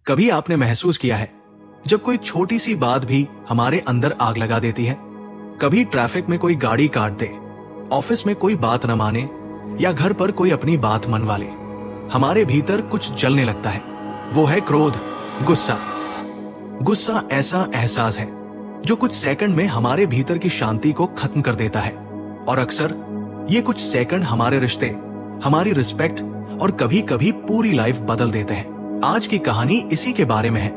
कभी आपने महसूस किया है जब कोई छोटी सी बात भी हमारे अंदर आग लगा देती है? कभी ट्रैफिक में कोई गाड़ी काट दे, ऑफिस में कोई बात न माने या घर पर कोई अपनी बात मनवा ले, हमारे भीतर कुछ जलने लगता है। वो है क्रोध, गुस्सा। गुस्सा ऐसा एहसास है जो कुछ सेकंड में हमारे भीतर की शांति को खत्म कर देता है, और अक्सर ये कुछ सेकंड हमारे रिश्ते, हमारी रिस्पेक्ट और कभी कभी पूरी लाइफ बदल देते हैं। आज की कहानी इसी के बारे में है,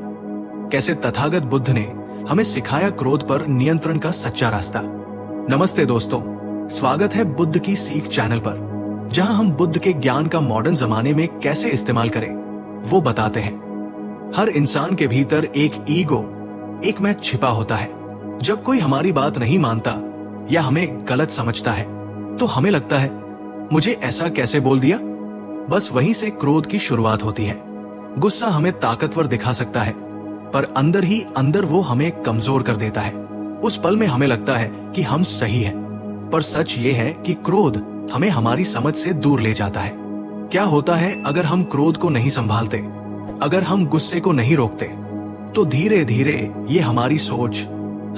कैसे तथागत बुद्ध ने हमें सिखाया क्रोध पर नियंत्रण का सच्चा रास्ता। नमस्ते दोस्तों, स्वागत है बुद्ध की सीख चैनल पर, जहां हम बुद्ध के ज्ञान का मॉडर्न जमाने में कैसे इस्तेमाल करें वो बताते हैं। हर इंसान के भीतर एक ईगो, एक मैं छिपा होता है। जब कोई हमारी बात नहीं मानता या हमें गलत समझता है तो हमें लगता है मुझे ऐसा कैसे बोल दिया। बस वहीं से क्रोध की शुरुआत होती है। गुस्सा हमें ताकतवर दिखा सकता है, पर अंदर ही अंदर वो हमें कमजोर कर देता है। उस पल में हमें लगता है कि हम सही हैं, पर सच ये है कि क्रोध हमें हमारी समझ से दूर ले जाता है। क्या होता है अगर हम क्रोध को नहीं संभालते, अगर हम गुस्से को नहीं रोकते, तो धीरे धीरे ये हमारी सोच,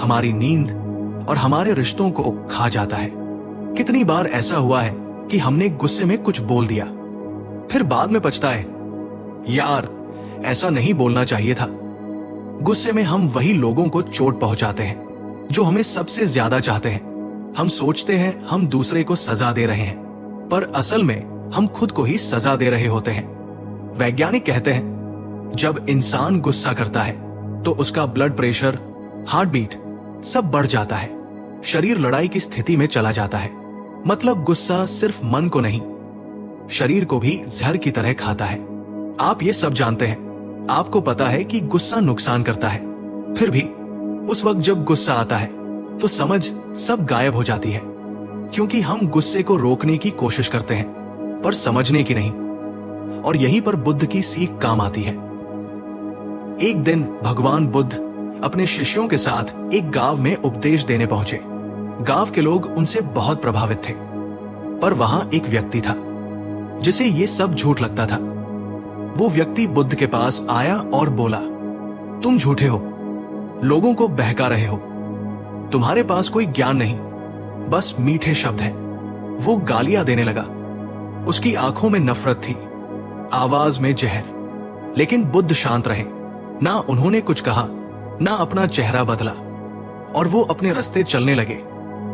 हमारी नींद और हमारे रिश्तों को खा जाता है। कितनी बार ऐसा हुआ है कि हमने गुस्से में कुछ बोल दिया, फिर बाद में पछताए, यार ऐसा नहीं बोलना चाहिए था। गुस्से में हम वही लोगों को चोट पहुंचाते हैं जो हमें सबसे ज्यादा चाहते हैं। हम सोचते हैं हम दूसरे को सजा दे रहे हैं, पर असल में हम खुद को ही सजा दे रहे होते हैं। वैज्ञानिक कहते हैं जब इंसान गुस्सा करता है तो उसका ब्लड प्रेशर, हार्ट बीट सब बढ़ जाता है, शरीर लड़ाई की स्थिति में चला जाता है। मतलब गुस्सा सिर्फ मन को नहीं, शरीर को भी जहर की तरह खाता है। आप ये सब जानते हैं, आपको पता है कि गुस्सा नुकसान करता है, फिर भी उस वक्त जब गुस्सा आता है तो समझ सब गायब हो जाती है, क्योंकि हम गुस्से को रोकने की कोशिश करते हैं पर समझने की नहीं। और यहीं पर बुद्ध की सीख काम आती है। एक दिन भगवान बुद्ध अपने शिष्यों के साथ एक गांव में उपदेश देने पहुंचे। गांव के लोग उनसे बहुत प्रभावित थे, पर वहां एक व्यक्ति था जिसे ये सब झूठ लगता था। वो व्यक्ति बुद्ध के पास आया और बोला, तुम झूठे हो, लोगों को बहका रहे हो, तुम्हारे पास कोई ज्ञान नहीं, बस मीठे शब्द हैं। वो गालियां देने लगा। उसकी आंखों में नफरत थी, आवाज में जहर। लेकिन बुद्ध शांत रहे, ना उन्होंने कुछ कहा, ना अपना चेहरा बदला, और वो अपने रास्ते चलने लगे।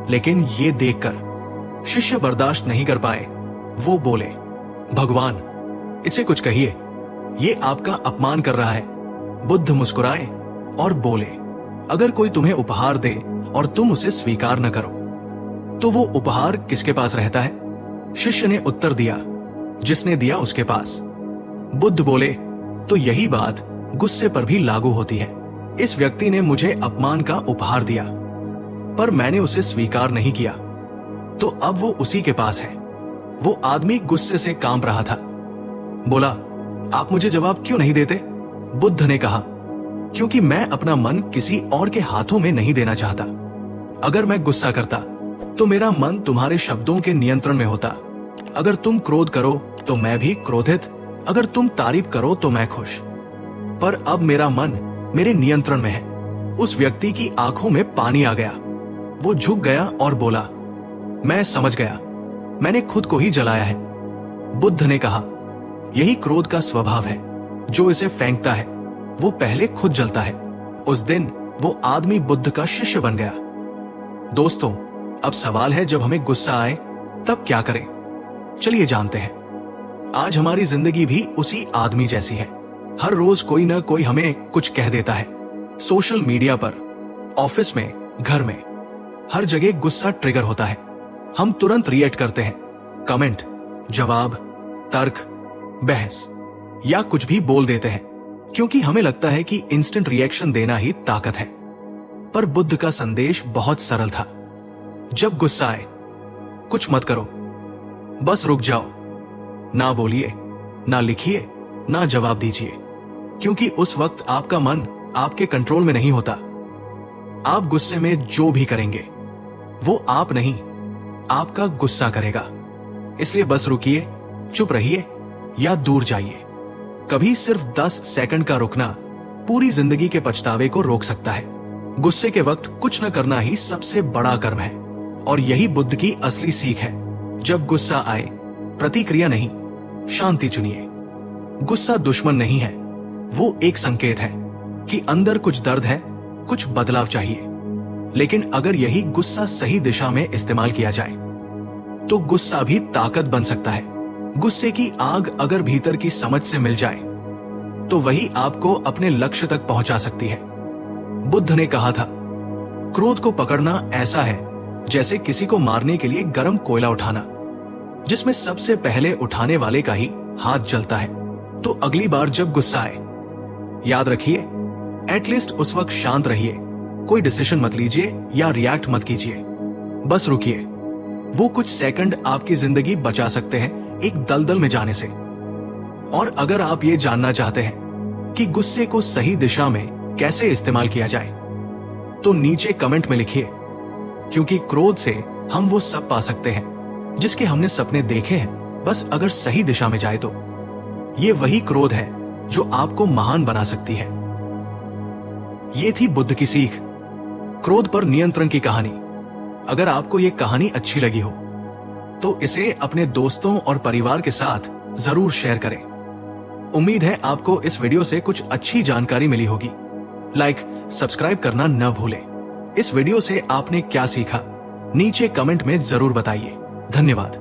लेकिन ये देखकर शिष्य बर्दाश्त नहीं कर पाए। वो बोले, भगवान इसे कुछ कहिए, ये आपका अपमान कर रहा है। बुद्ध मुस्कुराए और बोले, अगर कोई तुम्हें उपहार दे और तुम उसे स्वीकार न करो तो वो उपहार किसके पास रहता है? शिष्य ने उत्तर दिया, जिसने दिया उसके पास। बुद्ध बोले, तो यही बात गुस्से पर भी लागू होती है। इस व्यक्ति ने मुझे अपमान का उपहार दिया, पर मैंने उसे स्वीकार नहीं किया, तो अब वो उसी के पास है। वो आदमी गुस्से से कांप रहा था। बोला, आप मुझे जवाब क्यों नहीं देते? बुद्ध ने कहा, क्योंकि मैं अपना मन किसी और के हाथों में नहीं देना चाहता। अगर मैं गुस्सा करता तो मेरा मन तुम्हारे शब्दों के नियंत्रण में होता। अगर तुम क्रोध करो तो मैं भी क्रोधित, अगर तुम तारीफ करो तो मैं खुश। पर अब मेरा मन मेरे नियंत्रण में है। उस व्यक्ति की आंखों में पानी आ गया। वो झुक गया और बोला, मैं समझ गया, मैंने खुद को ही जलाया है। बुद्ध ने कहा, यही क्रोध का स्वभाव है, जो इसे फेंकता है वो पहले खुद जलता है। उस दिन वो आदमी बुद्ध का शिष्य बन गया। दोस्तों, अब सवाल है, जब हमें गुस्सा आए तब क्या करें? चलिए जानते हैं। आज हमारी जिंदगी भी उसी आदमी जैसी है। हर रोज कोई ना कोई हमें कुछ कह देता है। सोशल मीडिया पर, ऑफिस में, घर में, हर जगह गुस्सा ट्रिगर होता है। हम तुरंत रिएक्ट करते हैं, कमेंट, जवाब, तर्क, बहस या कुछ भी बोल देते हैं, क्योंकि हमें लगता है कि इंस्टेंट रिएक्शन देना ही ताकत है। पर बुद्ध का संदेश बहुत सरल था। जब गुस्सा आए, कुछ मत करो, बस रुक जाओ, ना बोलिए, ना लिखिए, ना जवाब दीजिए, क्योंकि उस वक्त आपका मन आपके कंट्रोल में नहीं होता। आप गुस्से में जो भी करेंगे वो आप नहीं, आपका गुस्सा करेगा। इसलिए बस रुकिए, चुप रहिए या दूर जाइए। कभी सिर्फ 10 सेकंड का रुकना पूरी जिंदगी के पछतावे को रोक सकता है। गुस्से के वक्त कुछ न करना ही सबसे बड़ा कर्म है और यही बुद्ध की असली सीख है। जब गुस्सा आए, प्रतिक्रिया नहीं, शांति चुनिए। गुस्सा दुश्मन नहीं है, वो एक संकेत है कि अंदर कुछ दर्द है, कुछ बदलाव चाहिए। लेकिन अगर यही गुस्सा सही दिशा में इस्तेमाल किया जाए तो गुस्सा भी ताकत बन सकता है। गुस्से की आग अगर भीतर की समझ से मिल जाए तो वही आपको अपने लक्ष्य तक पहुंचा सकती है। बुद्ध ने कहा था, क्रोध को पकड़ना ऐसा है जैसे किसी को मारने के लिए गर्म कोयला उठाना, जिसमें सबसे पहले उठाने वाले का ही हाथ जलता है। तो अगली बार जब गुस्सा आए, याद रखिए, एटलीस्ट उस वक्त शांत रहिए। कोई डिसीजन मत लीजिए या रिएक्ट मत कीजिए, बस रुकिए। वो कुछ सेकंड आपकी जिंदगी बचा सकते हैं एक दलदल में जाने से। और अगर आप ये जानना चाहते हैं कि गुस्से को सही दिशा में कैसे इस्तेमाल किया जाए तो नीचे कमेंट में लिखिए, क्योंकि क्रोध से हम वो सब पा सकते हैं जिसके हमने सपने देखे हैं, बस अगर सही दिशा में जाए तो। ये वही क्रोध है जो आपको महान बना सकती है। ये थी बुद्ध की सीख, क्रोध पर नियंत्रण की कहानी। अगर आपको ये कहानी अच्छी लगी हो तो इसे अपने दोस्तों और परिवार के साथ जरूर शेयर करें। उम्मीद है आपको इस वीडियो से कुछ अच्छी जानकारी मिली होगी। लाइक, सब्सक्राइब करना न भूलें। इस वीडियो से आपने क्या सीखा नीचे कमेंट में जरूर बताइए। धन्यवाद।